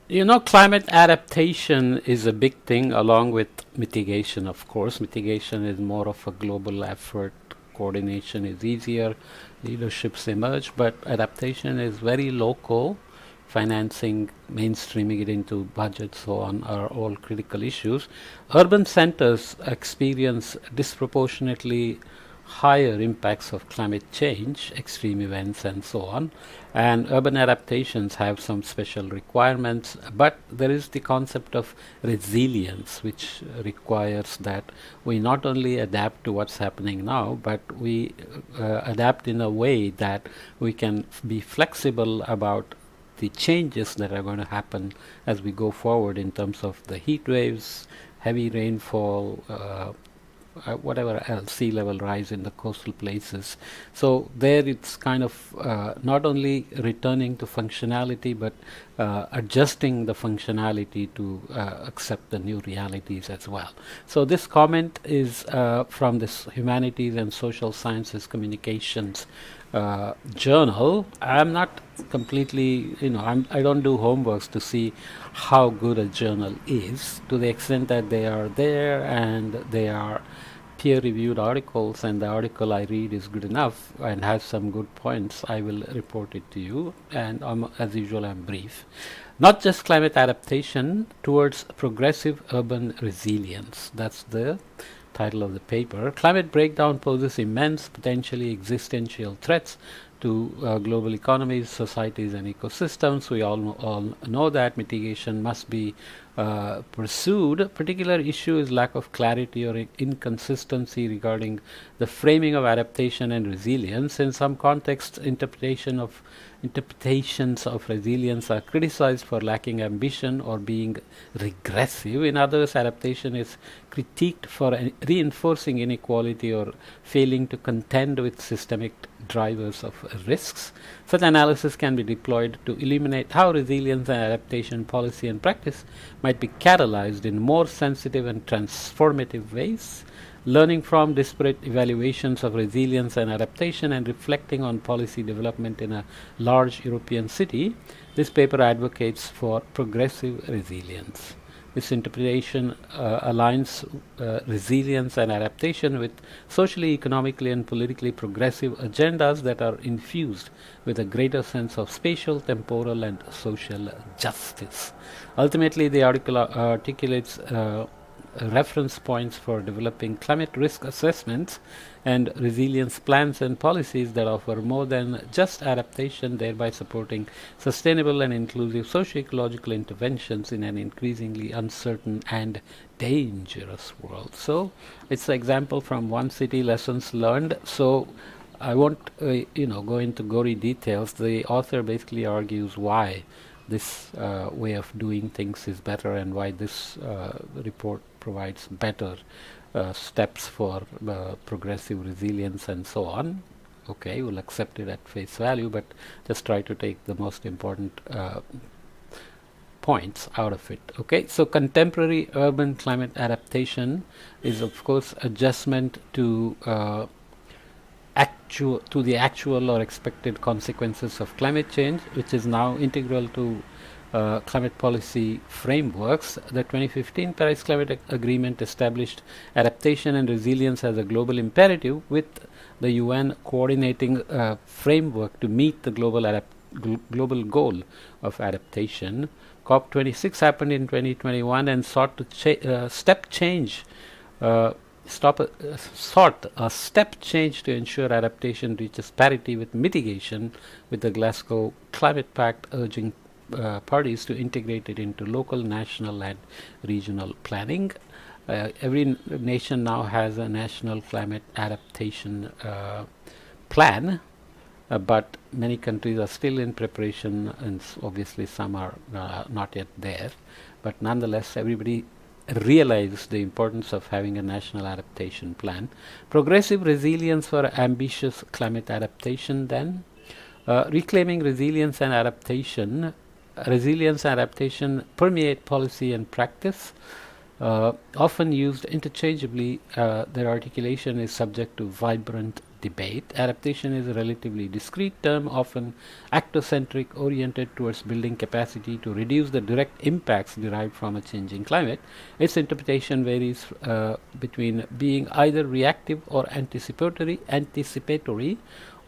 Climate adaptation is a big thing along with mitigation, of course. Mitigation is more of a global effort. Coordination is easier. Leaderships emerge, but adaptation is very local. Financing, mainstreaming it into budgets, so on, are all critical issues. Urban centers experience disproportionately higher impacts of climate change, extreme events, and so on. And urban adaptations have some special requirements, but there is the concept of resilience, which requires that we not only adapt to what's happening now, but we adapt in a way that we can be flexible about the changes that are going to happen as we go forward in terms of the heat waves, heavy rainfall, whatever else, sea level rise in the coastal places. So there it's kind of not only returning to functionality, but adjusting the functionality to accept the new realities as well. So this comment is from this Humanities and Social Sciences Communications journal. I'm not completely, I don't do homeworks to see how good a journal is, to the extent that they are there and they are peer-reviewed articles, and the article I read is good enough and has some good points, I will report it to you. And as usual, I'm brief. Not just climate adaptation, towards progressive urban resilience. That's the title of the paper. Climate breakdown poses immense, potentially existential threats to global economies, societies, and ecosystems. We all know that mitigation must be pursued. A particular issue is lack of clarity or inconsistency regarding the framing of adaptation and resilience. In some contexts, interpretations of resilience are criticized for lacking ambition or being regressive. In others, adaptation is critiqued for reinforcing inequality or failing to contend with systemic drivers of risks. Such analysis can be deployed to illuminate how resilience and adaptation policy and practice might be catalyzed in more sensitive and transformative ways. Learning from disparate evaluations of resilience and adaptation and reflecting on policy development in a large European city, this paper advocates for progressive resilience. This interpretation aligns resilience and adaptation with socially, economically, and politically progressive agendas that are infused with a greater sense of spatial, temporal, and social justice. Ultimately, the article articulates reference points for developing climate risk assessments and resilience plans and policies that offer more than just adaptation, thereby supporting sustainable and inclusive socio-ecological interventions in an increasingly uncertain and dangerous world. So it's an example from one city, lessons learned. So I won't go into gory details. The author basically argues why this way of doing things is better and why this report provides better steps for progressive resilience and so on. Okay, we'll accept it at face value, but just try to take the most important points out of it. Okay, so contemporary urban climate adaptation is, of course, adjustment to the actual or expected consequences of climate change, which is now integral to climate policy frameworks. The 2015 Paris Climate Agreement established adaptation and resilience as a global imperative, with the UN coordinating a framework to meet the global goal of adaptation. COP26 happened in 2021 and sought to sought a step change to ensure adaptation reaches parity with mitigation, with the Glasgow Climate Pact urging parties to integrate it into local, national, and regional planning. Every nation now has a national climate adaptation plan, but many countries are still in preparation, and obviously some are not yet there. But nonetheless, everybody realize the importance of having a national adaptation plan. Progressive resilience for ambitious climate adaptation, then. Reclaiming resilience and adaptation. Resilience and adaptation permeate policy and practice. Often used interchangeably, their articulation is subject to vibrant debate. Adaptation is a relatively discrete term, often actor-centric, oriented towards building capacity to reduce the direct impacts derived from a changing climate. Its interpretation varies between being either reactive or anticipatory,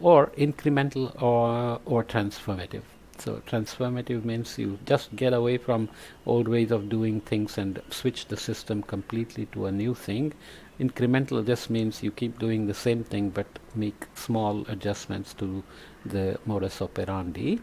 or incremental or transformative. So transformative means you just get away from old ways of doing things and switch the system completely to a new thing. Incremental just means you keep doing the same thing but make small adjustments to the modus operandi.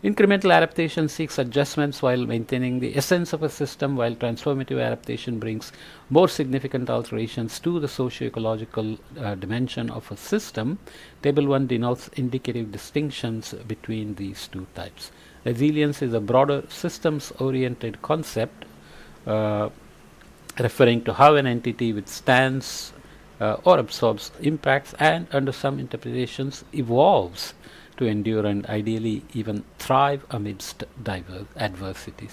Incremental adaptation seeks adjustments while maintaining the essence of a system, while transformative adaptation brings more significant alterations to the socio-ecological dimension of a system. Table 1 denotes indicative distinctions between these two types. Resilience is a broader systems-oriented concept referring to how an entity withstands or absorbs impacts and, under some interpretations, evolves to endure and ideally even thrive amidst adversity.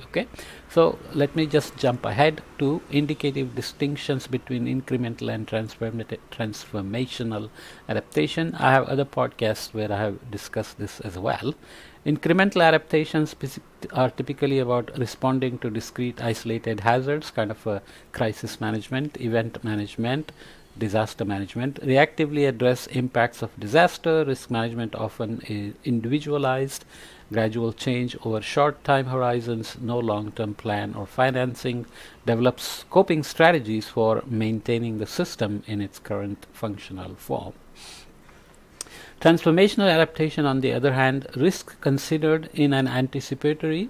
Okay, so let me just jump ahead to indicative distinctions between incremental and transformational adaptation. I have other podcasts where I have discussed this as well. Incremental adaptations are typically about responding to discrete isolated hazards, kind of a crisis management, event management, disaster management. Reactively address impacts of disaster. Risk management often is individualized, gradual change over short time horizons, no long-term plan or financing. Develops coping strategies for maintaining the system in its current functional form. Transformational adaptation, on the other hand, risk considered in an anticipatory,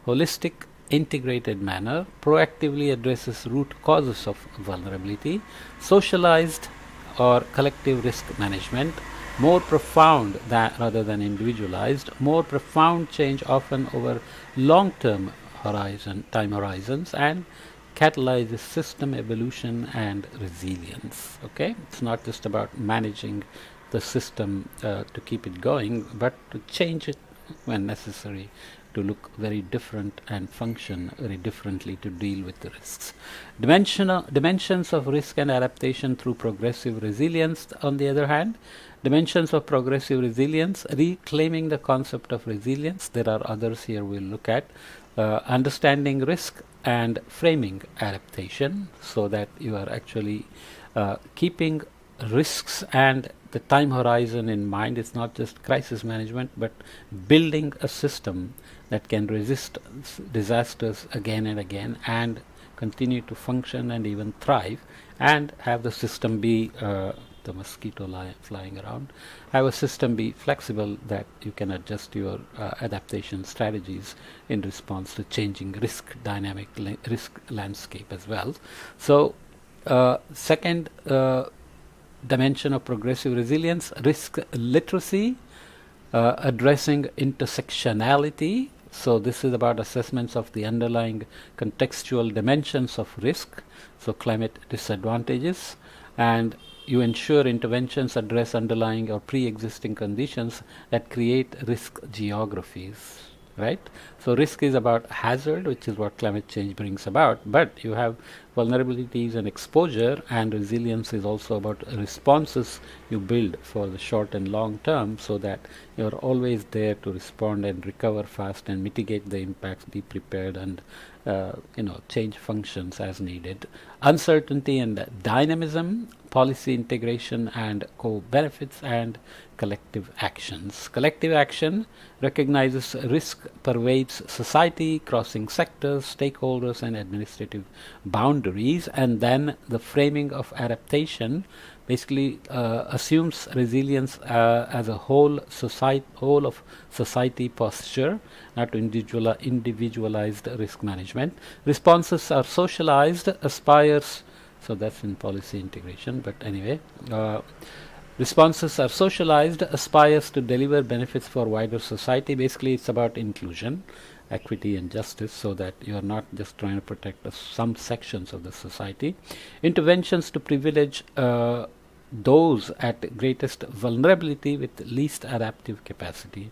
holistic, integrated manner, proactively addresses root causes of vulnerability. Socialized or collective risk management, more profound rather than individualized, more profound change often over long-term time horizons, and catalyzes system evolution and resilience. Okay, it's not just about managing the system to keep it going, but to change it when necessary, to look very different and function very differently to deal with the risks. Dimensions of risk and adaptation through progressive resilience, on the other hand. Dimensions of progressive resilience, reclaiming the concept of resilience. There are others here we'll look at. Understanding risk and framing adaptation, so that you are actually keeping risks and the time horizon in mind. It's not just crisis management, but building a system that can resist disasters again and again and continue to function and even thrive, and have the system be the mosquito flying around, have a system be flexible that you can adjust your adaptation strategies in response to changing risk risk landscape as well. So second dimension of progressive resilience, risk literacy, addressing intersectionality. So this is about assessments of the underlying contextual dimensions of risk, so climate disadvantages, and you ensure interventions address underlying or pre-existing conditions that create risk geographies, right? So risk is about hazard, which is what climate change brings about, but you have vulnerabilities and exposure, and resilience is also about responses you build for the short and long term, so that you're always there to respond and recover fast and mitigate the impacts, be prepared, and change functions as needed. Uncertainty and dynamism, policy integration and co-benefits, and collective actions. Collective action recognizes risk pervades society, crossing sectors, stakeholders, and administrative boundaries, and then the framing of adaptation basically assumes resilience as a whole of society posture, not individualized risk management. Responses are socialized, aspires, so that's in policy integration, but anyway, responses are socialized, aspires to deliver benefits for wider society. Basically, it's about inclusion, equity, and justice, so that you are not just trying to protect some sections of the society. Interventions to privilege those at greatest vulnerability with least adaptive capacity.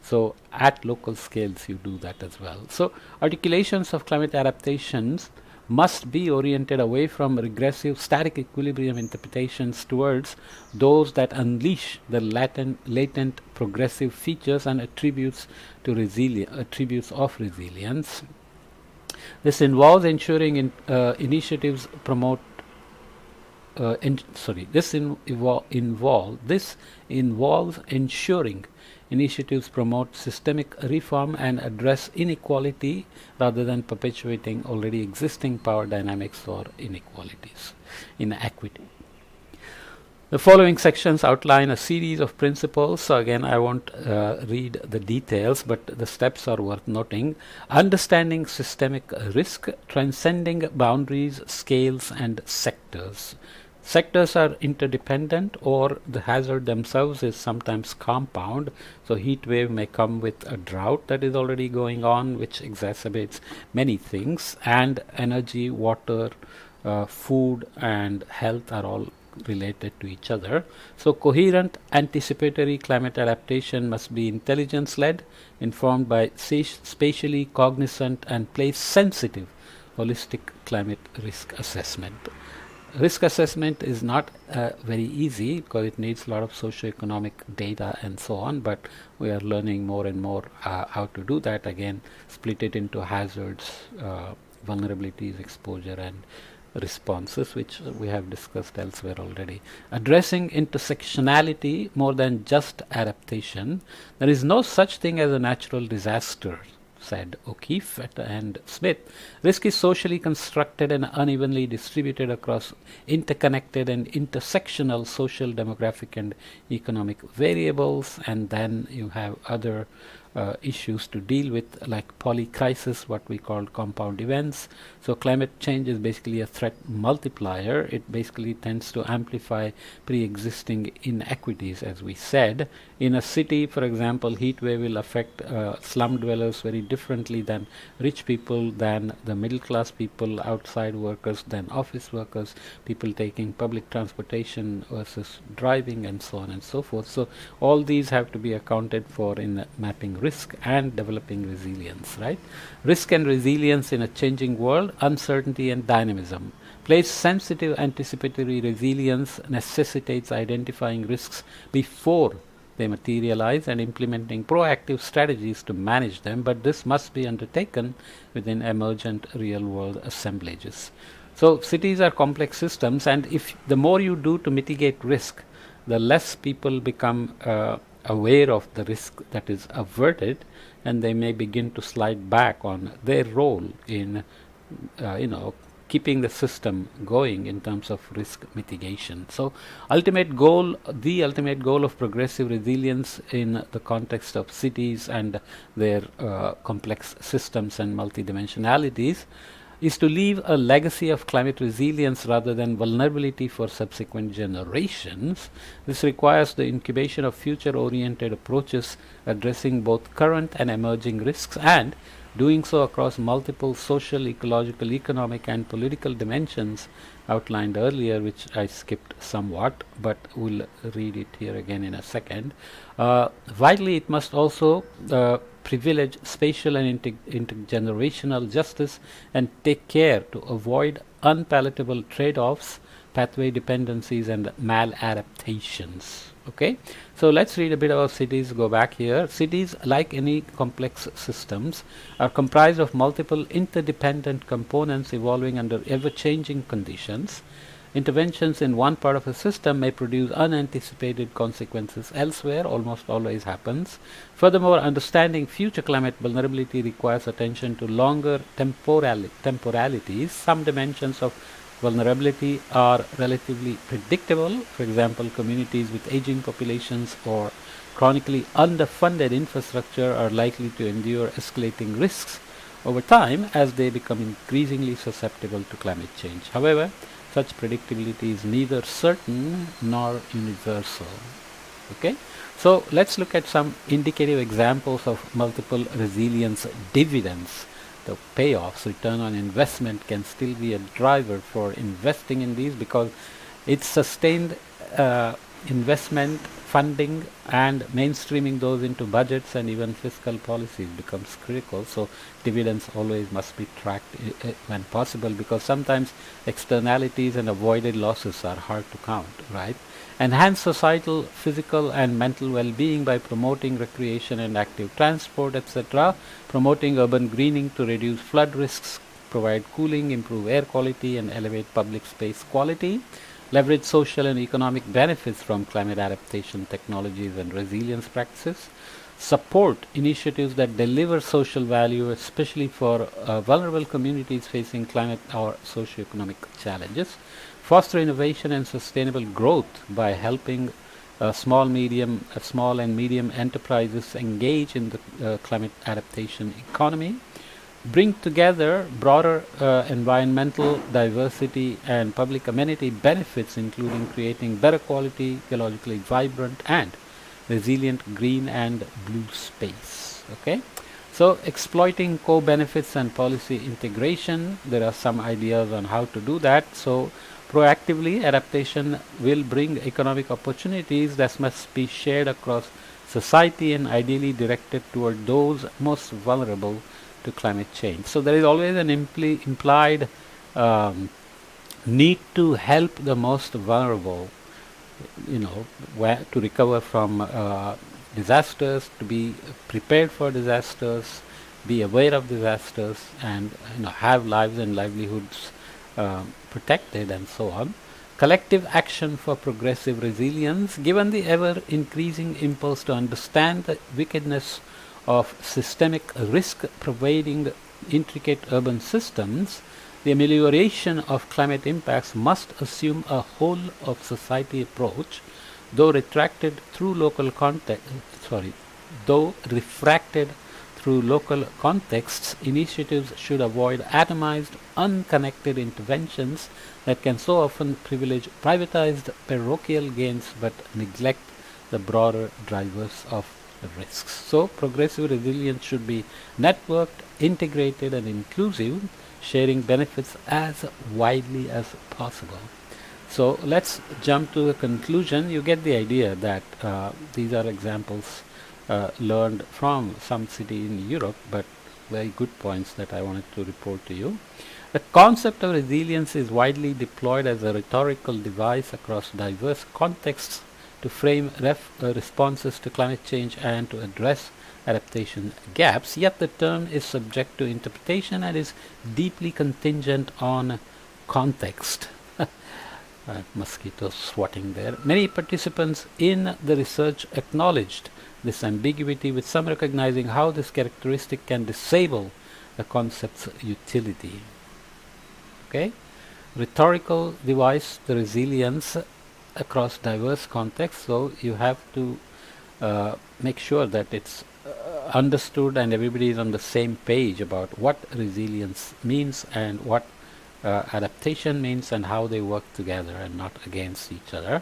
So at local scales, you do that as well. So articulations of climate adaptations must be oriented away from regressive static equilibrium interpretations towards those that unleash the latent progressive features and attributes to attributes of resilience. This involves ensuring initiatives promote this involves ensuring initiatives promote systemic reform and address inequality rather than perpetuating already existing power dynamics or inequity. The following sections outline a series of principles. So again, I won't read the details, but the steps are worth noting. Understanding systemic risk, transcending boundaries, scales, and sectors. Sectors are interdependent, or the hazard themselves is sometimes compound. So heat wave may come with a drought that is already going on, which exacerbates many things, and energy, water, food, and health are all related to each other. So coherent anticipatory climate adaptation must be intelligence-led, informed by spatially cognizant and place-sensitive holistic climate risk assessment. Risk assessment is not very easy because it needs a lot of socioeconomic data and so on, but we are learning more and more how to do that. Again, split it into hazards, vulnerabilities, exposure, and responses, which we have discussed elsewhere already. Addressing intersectionality more than just adaptation. There is no such thing as a natural disaster, said O'Keefe and Smith. Risk is socially constructed and unevenly distributed across interconnected and intersectional social, demographic, and economic variables, and then you have other issues to deal with, like polycrisis, what we call compound events. So climate change is basically a threat multiplier. It basically tends to amplify pre-existing inequities, as we said. In a city, for example, heat wave will affect slum dwellers very differently than rich people, than the middle class people, outside workers, than office workers, people taking public transportation versus driving, and so on and so forth. So all these have to be accounted for in mapping risk and developing resilience, right? Risk and resilience in a changing world, uncertainty and dynamism. Place-sensitive anticipatory resilience necessitates identifying risks before they materialize and implementing proactive strategies to manage them, but this must be undertaken within emergent real-world assemblages. So cities are complex systems, and if the more you do to mitigate risk, the less people become aware of the risk that is averted, and they may begin to slide back on their role in keeping the system going in terms of risk mitigation. So the ultimate goal of progressive resilience in the context of cities and their complex systems and multidimensionalities is to leave a legacy of climate resilience rather than vulnerability for subsequent generations. This requires the incubation of future-oriented approaches addressing both current and emerging risks, and doing so across multiple social, ecological, economic, and political dimensions outlined earlier, which I skipped somewhat, but we'll read it here again in a second. Vitally, it must also privilege spatial and intergenerational justice and take care to avoid unpalatable trade-offs, pathway dependencies, and maladaptations. Okay, so let's read a bit about cities. Go back here. Cities, like any complex systems, are comprised of multiple interdependent components evolving under ever-changing conditions. Interventions in one part of a system may produce unanticipated consequences elsewhere, almost always happens. Furthermore, understanding future climate vulnerability requires attention to longer temporalities. Some dimensions of vulnerability are relatively predictable. For example, communities with aging populations or chronically underfunded infrastructure are likely to endure escalating risks over time as they become increasingly susceptible to climate change. However, such predictability is neither certain nor universal. Okay, so let's look at some indicative examples of multiple resilience dividends. The payoffs, return on investment, can still be a driver for investing in these, because it's sustained investment funding and mainstreaming those into budgets and even fiscal policies becomes critical. So dividends always must be tracked when possible, because sometimes externalities and avoided losses are hard to count, right? Enhance societal, physical and mental well-being by promoting recreation and active transport, etc. Promoting urban greening to reduce flood risks, provide cooling, improve air quality and elevate public space quality. Leverage social and economic benefits from climate adaptation technologies and resilience practices. Support initiatives that deliver social value, especially for vulnerable communities facing climate or socioeconomic challenges. Foster innovation and sustainable growth by helping small and medium enterprises engage in the climate adaptation economy. Bring together broader environmental diversity and public amenity benefits, including creating better quality, ecologically vibrant and resilient green and blue space. Okay, so exploiting co-benefits and policy integration, there are some ideas on how to do that. So proactively, adaptation will bring economic opportunities that must be shared across society and ideally directed toward those most vulnerable to climate change. So there is always an implied need to help the most vulnerable, to recover from disasters, to be prepared for disasters, be aware of disasters, and have lives and livelihoods protected, and so on. Collective action for progressive resilience. Given the ever increasing impulse to understand the wickedness of systemic risk pervading intricate urban systems, the amelioration of climate impacts must assume a whole of society approach, though refracted through local contexts. Initiatives should avoid atomized, unconnected interventions that can so often privilege privatized parochial gains but neglect the broader drivers of risks. So progressive resilience should be networked, integrated and inclusive, sharing benefits as widely as possible. So let's jump to a conclusion. You get the idea that these are examples learned from some city in Europe, but very good points that I wanted to report to you. The concept of resilience is widely deployed as a rhetorical device across diverse contexts to frame responses to climate change and to address adaptation gaps, yet the term is subject to interpretation and is deeply contingent on context. Mosquitoes swatting there. Many participants in the research acknowledged this ambiguity, with some recognizing how this characteristic can disable the concept's utility. Okay, rhetorical device, the resilience across diverse contexts, so you have to make sure that it's understood and everybody is on the same page about what resilience means and what adaptation means and how they work together and not against each other.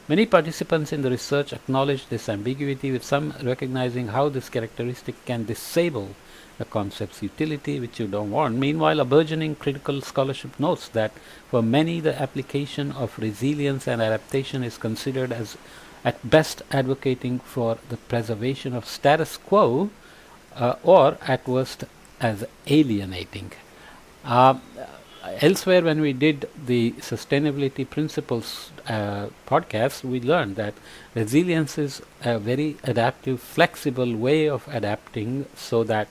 Many participants in the research acknowledge this ambiguity, with some recognizing how this characteristic can disable the concept's utility, which you don't want. Meanwhile, a burgeoning critical scholarship notes that for many the application of resilience and adaptation is considered as at best advocating for the preservation of status quo, or at worst as alienating. Elsewhere, when we did the sustainability principles podcast, we learned that resilience is a very adaptive, flexible way of adapting, so that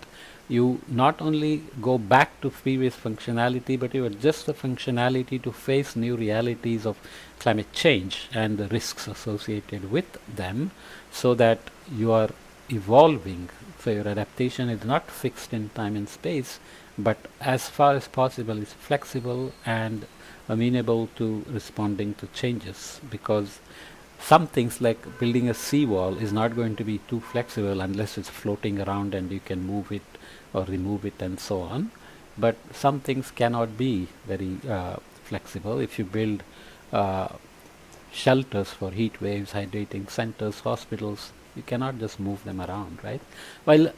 you not only go back to previous functionality, but you adjust the functionality to face new realities of climate change and the risks associated with them, so that you are evolving. So your adaptation is not fixed in time and space, but as far as possible is flexible and amenable to responding to changes, because some things like building a seawall is not going to be too flexible unless it's floating around and you can move it or remove it and so on. But some things cannot be very flexible. If you build shelters for heat waves, hydrating centers, hospitals, you cannot just move them around, right? While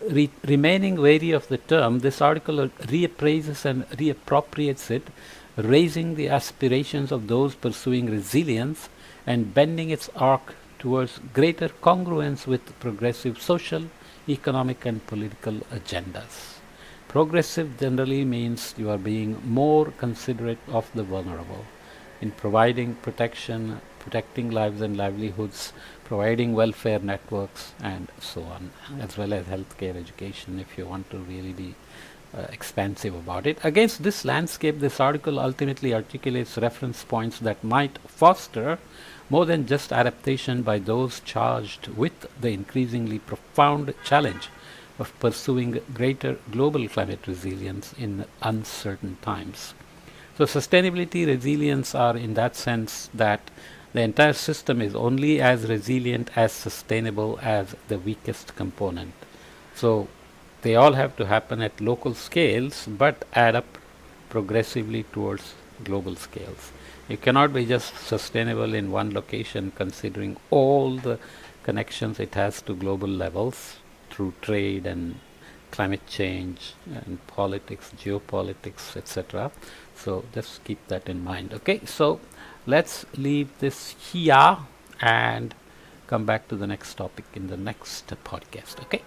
remaining wary of the term, this article reappraises and reappropriates it, raising the aspirations of those pursuing resilience and bending its arc towards greater congruence with progressive social, economic, and political agendas. Progressive generally means you are being more considerate of the vulnerable in providing protection, protecting lives and livelihoods, providing welfare networks, and so on, as well as healthcare, education, if you want to really be expansive about it. Against this landscape, this article ultimately articulates reference points that might foster more than just adaptation by those charged with the increasingly profound challenge of pursuing greater global climate resilience in uncertain times. So sustainability, resilience are in that sense that the entire system is only as resilient as sustainable as the weakest component. So they all have to happen at local scales but add up progressively towards global scales. You cannot be just sustainable in one location considering all the connections it has to global levels through trade and climate change and politics, geopolitics, etc. So just keep that in mind. Okay, so let's leave this here and come back to the next topic in the next podcast. Okay.